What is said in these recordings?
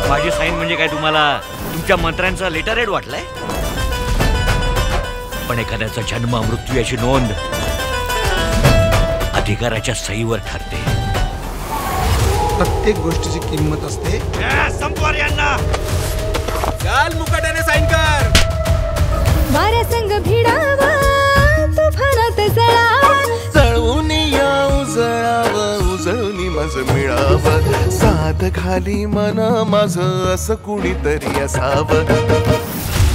माझी साईन म्हणजे काय तुम्हाला तुमच्या मंत्र्यांचा लेटर हेड वाटलाय? पण एखाद्याचा जन्म मृत्यू याची नोंद अधिकाराच्या सहीवर ठरते. प्रत्येक गोष्टीची किंमत असते. संपवार यांना चाल मुकाट्याने साईन कर. वाऱ्या संग भिडावा तुफानात जळावा. जळून या उजळून माझं मिळावं. साध खाली मन माझं असं कुणीतरी असावं.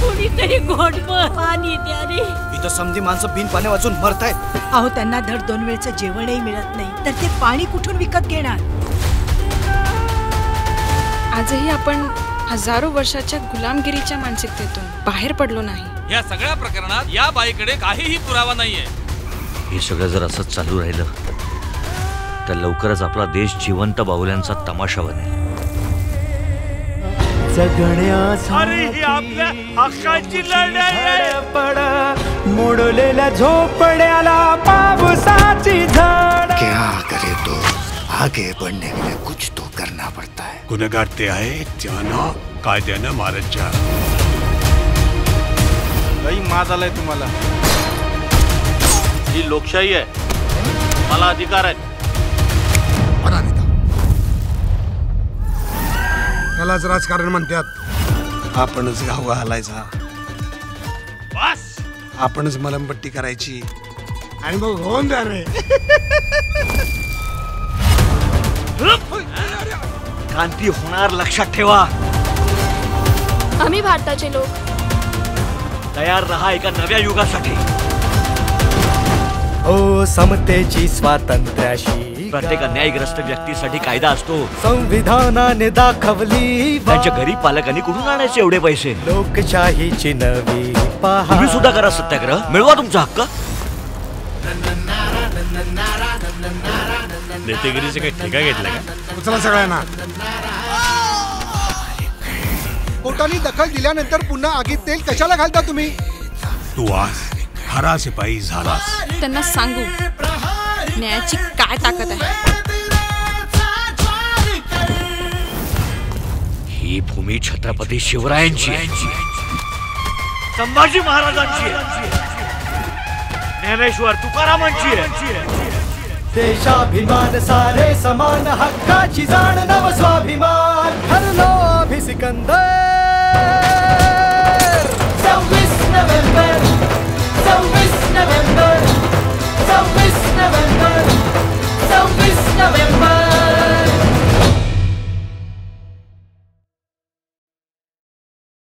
कुणीतरी घोटभर पाणी त्याने. इथं समधी माणसं बिन पाणी वाचून मरतायत. अहो त्यांना धड 2 वेळचं जेवणही मिळत नाही तर ते पाणी कुठून विकत घेणार? आजही आपण हजारो वर्षाच्या गुलामगिरीच्या मानसिकतेतून बाहेर पडलो नाही. या सगळ्या प्रकरणात या बाईकडे काहीही पुरावा नाहीये. हे सगळं जर असंच चालू राहिलं तर लवकरच आपला देश जिवंत बाहुल्यांचा तमाशा बनेल. ही आपल्या हक्काची लढाई. मोडलेल्या झोपड्याला पावसाची झाड. क्या करे तो आगे बढ़ने के लिए कुछ तो करना पड़ता है. गुन्हेगार ते आहे त्यानं कायद्यानं मारत जा. लई माज आलाय तुम्हाला. ही लोकशाही आहे. मला अधिकार आहेत. त्यालाच राजकारण म्हणतात. आपणच गाव घालायचा, बस आपणच मलमपट्टी करायची आणि मग होऊन द्या रे. क्रांती होणार लक्षात ठेवा. आम्ही भारताचे लोक तयार रहा एका नव्या युगासाठी. ओ समतेची स्वातंत्र्याशी प्रत्येक अन्यायग्रस्त व्यक्तीसाठी कायदा असतो. संविधानाने दाखवली. त्यांच्या गरीब पालकांनी कुठून आणायचे एवढे पैसे? लोकशाहीची नवी पहा. तुम्ही सुद्धा करा सत्याग्रह, मिळवा तुमचा हक्क. नेतेगिरीचे काही ठेका घेतला का? उचला सगळ्यांना. कोर्टाने दखल दिल्यानंतर पुन्हा आगीत तेल कशाला घालता तुम्ही? तू आज खरा शिपाई झालास. त्यांना सांगू न्यायाची काय ताकद आहे. ही भूमी छत्रपती शिवरायांची आहे, संभाजी महाराजांची आहे, ज्ञानेश्वर तुकारामांची आहे. देशाभिमान सारे समान हक्काची जाण नव स्वाभिमान. हरलो अभिसिकंदर.